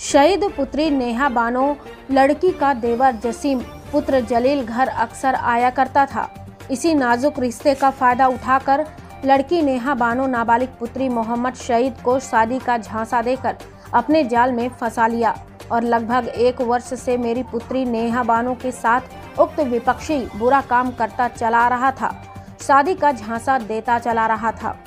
शहीद पुत्री नेहा बानो लड़की का देवर जसीम पुत्र जलील घर अक्सर आया करता था। इसी नाजुक रिश्ते का फायदा उठाकर लड़की नेहा बानो नाबालिग पुत्री मोहम्मद शहीद को शादी का झांसा देकर अपने जाल में फंसा लिया और लगभग 1 वर्ष से मेरी पुत्री नेहा बानो के साथ उक्त विपक्षी बुरा काम करता चला रहा था, शादी का झांसा देता चला रहा था।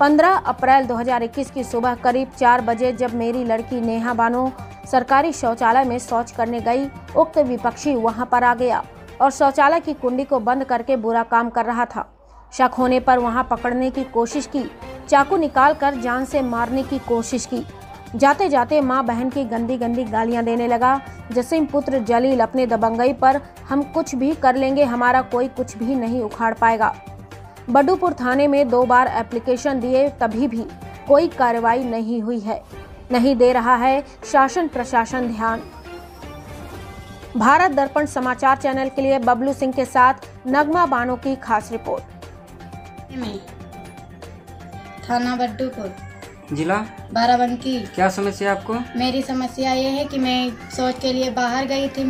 15 अप्रैल 2021 की सुबह करीब 4 बजे जब मेरी लड़की नेहा बानो सरकारी शौचालय में शौच करने गई, उक्त विपक्षी वहां पर आ गया और शौचालय की कुंडी को बंद करके बुरा काम कर रहा था। शक होने पर वहां पकड़ने की कोशिश की, चाकू निकालकर जान से मारने की कोशिश की। जाते जाते मां बहन की गंदी गंदी गालियां देने लगा। जसीम पुत्र जलील अपने दबंगई पर हम कुछ भी कर लेंगे, हमारा कोई कुछ भी नहीं उखाड़ पाएगा। बड्डूपुर थाने में 2 बार एप्लीकेशन दिए, तभी भी कोई कार्रवाई नहीं हुई है, नहीं दे रहा है शासन प्रशासन ध्यान। भारत दर्पण समाचार चैनल के लिए बबलू सिंह के साथ नगमा बानो की खास रिपोर्ट। थाना बड्डूपुर, जिला बाराबंकी। क्या समस्या आपको? मेरी समस्या ये है कि मैं शौच के लिए बाहर गई थी,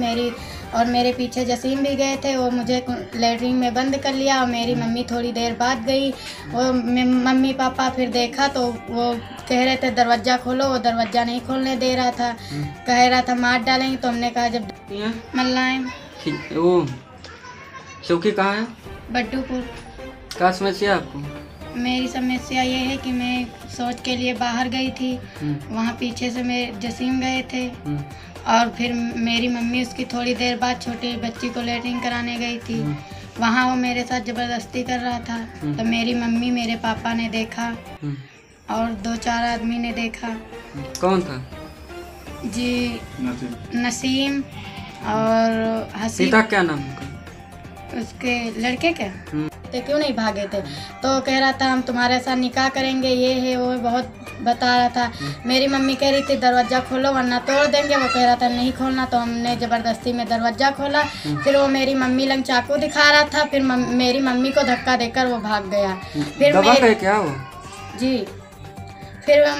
मेरे पीछे जसीम भी गए थे। वो मुझे लेटरिन में बंद कर लिया और मेरी मम्मी थोड़ी देर बाद गई। वो मम्मी पापा फिर देखा तो वो कह रहे थे दरवाज़ा खोलो, वो दरवाज़ा नहीं खोलने दे रहा था, कह रहा था मार डालेंगे। तो हमने कहा जब मल्लाएं। वो चौकी कहाँ है? बड्डूपुर। क्या समस्या आपको? मेरी समस्या ये है कि मैं शौच के लिए बाहर गई थी, वहाँ पीछे से मेरे जसीम गए थे और फिर मेरी मम्मी उसकी थोड़ी देर बाद छोटी बच्ची को लेटरिन कराने गई थी। वहाँ वो मेरे साथ ज़बरदस्ती कर रहा था, तो मेरी मम्मी मेरे पापा ने देखा और 2-4 आदमी ने देखा। कौन था? जी नसीम और हसीब। पिता क्या नाम उनका? उसके लड़के के तो क्यों नहीं भागे थे, तो कह रहा था हम तुम्हारे साथ निकाह करेंगे, ये है वो, बहुत बता रहा था। मेरी मम्मी कह रही थी दरवाज़ा खोलो वरना तोड़ देंगे, वो कह रहा था नहीं खोलना। तो हमने ज़बरदस्ती में दरवाज़ा खोला। फिर वो मेरी मम्मी लंग चाकू दिखा रहा था, फिर मेरी मम्मी को धक्का देकर वो भाग गया। फिर क्या वो? जी फिर वो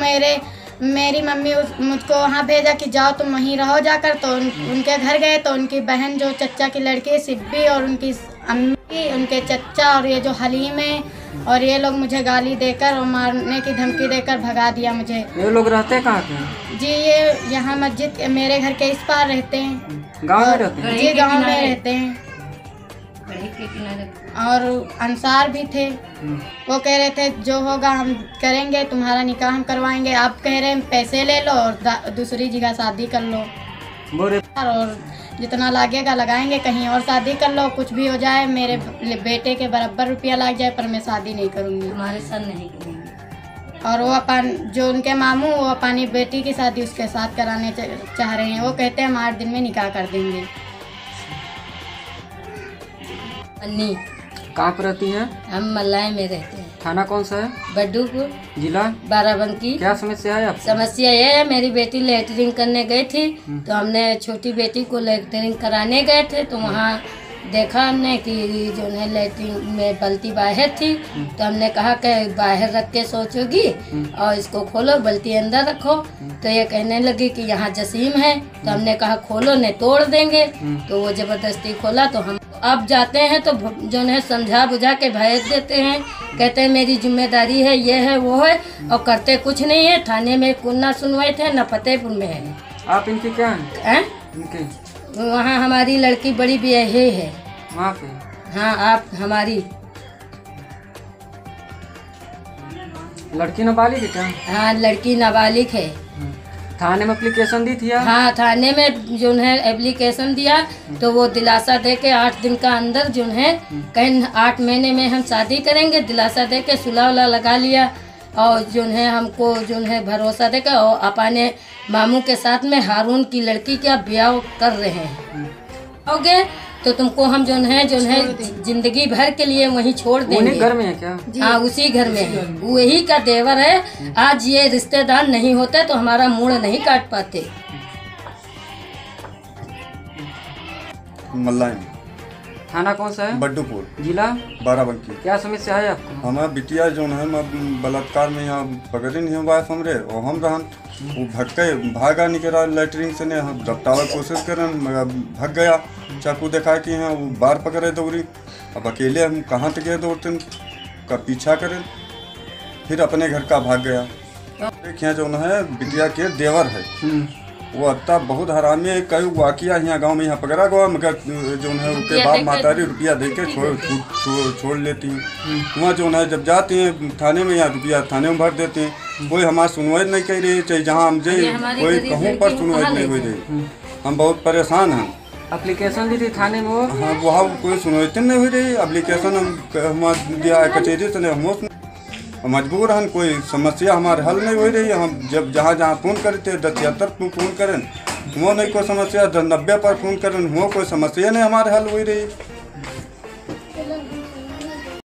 मेरी मम्मी मुझको वहाँ भेजा कि जाओ तुम वहीं रहो जाकर। तो उनके घर गए तो उनकी बहन जो चचा की लड़की सिब्बी और उनकी अम्मी, उनके चचा और ये जो हलीम है और ये लोग मुझे गाली देकर और मारने की धमकी देकर भगा दिया मुझे। ये लोग रहते कहाँ पे? जी ये यहाँ मस्जिद मेरे घर के इस पार रहते हैं, गाँव में रहते हैं। जी गाँव में रहते हैं और अंसार भी थे। वो कह रहे थे जो होगा हम करेंगे, तुम्हारा निकाह हम करवाएंगे। आप कह रहे हैं पैसे ले लो और दूसरी जगह शादी कर लो और जितना लगेगा लगाएंगे, कहीं और शादी कर लो, कुछ भी हो जाए, मेरे बेटे के बराबर रुपया लग जाए पर मैं शादी नहीं करूँगी, हमारे साथ नहीं करेंगे। और वो अपन जो उनके मामू वो अपनी बेटी की शादी उसके साथ कराने चाह रहे हैं। वो कहते हैं हम 8 दिन में निकाह कर देंगे। अन्नी कहाँ पर रहती हैं? हम मल्लाय में रहते हैं। थाना कौन सा है? बड्डूपुर, जिला बाराबंकी। क्या समस्या है आपको? समस्या ये है मेरी बेटी लेटरिन करने गई थी, तो हमने छोटी बेटी को लेटरिन कराने गए थे। तो वहाँ देखा हमने कि जो है लेटरिन में बल्टी बाहर थी। तो हमने कहा कि बाहर रख के सोचोगी और इसको खोलो, बल्टी अंदर रखो। तो ये कहने लगी कि यहाँ जसीम है। तो हमने कहा खोलो नहीं तोड़ देंगे। तो वो ज़बरदस्ती खोला। तो हम अब जाते हैं तो जो है समझा बुझा के भेज देते हैं, कहते हैं मेरी जिम्मेदारी है, ये है वो है, और करते कुछ नहीं है। थाने में कुन्ना सुनवाई थे न फतेहपुर में है। आप इनके क्या हैं? इनके वहाँ हमारी लड़की बड़ी ब्याही है वहाँ पे। हाँ आप हमारी लड़की नाबालिग है क्या? हाँ लड़की नाबालिग है। थाने में एप्लीकेशन दी थी आप? हाँ थाने में जो है एप्लीकेशन दिया, तो वो दिलासा दे के 8 दिन का अंदर जो है कहीं 8 महीने में हम शादी करेंगे, दिलासा दे के सुलह उला लगा लिया। और जो है हमको जो है भरोसा दे के और अपने मामू के साथ में हारून की लड़की का ब्याह कर रहे हैं। ओके तो तुमको हम जो है जिंदगी भर के लिए वहीं छोड़ देंगे। घर में है क्या? हाँ उसी घर में है, वही का देवर है। आज ये रिश्तेदार नहीं होते तो हमारा मुड़ नहीं काट पाते। मल्लाय थाना कौन सा है? बड्डूपुर, जिला बाराबंकी। क्या समस्या है आपको? हमारा बिटिया जो है बलात्कार में यहाँ पकड़े नहीं हुआ है हमरे, और हम रहन वो भागा निकला लेटरिन से ने, हम दबतावे कोशिश करन मगर भाग गया, चाकू दिखा कि हाँ वो बार पकड़े दौड़ी। अब अकेले हम कहाँ तक गए दौड़ते का पीछा करें, फिर अपने घर का भाग गया। एक यहाँ जो है बिटिया के देवर है, वो अत्ता बहुत हरामी है। कई वाकिया यहाँ गांव में यहाँ पकड़ा गया, मगर जो है उसके बाद मातारी रुपया दे के छोड़ लेती हैं। वहाँ जो है जब जाते हैं थाने में, यहाँ रुपया थाने में भर देते हैं। कोई हमारी सुनवाई नहीं कर रही, चाहे जहाँ हम जाए कोई कहूँ पर सुनवाई नहीं हो रही। हम बहुत परेशान हैं। एप्लीकेशन दी थी थाने में वो? हाँ, वहाँ कोई सुनवाई नहीं हो रही। एप्लीकेशन हम दिया है कचहरी से, हम मजबूर हैं, कोई समस्या हमारे हल नहीं हो रही। हम जब जहाँ फ़ोन करते 1076 पर फ़ोन करें, वो नहीं कोई समस्या, 90 पर फ़ोन करें, वो कोई समस्या नहीं हमारे हल हो रही।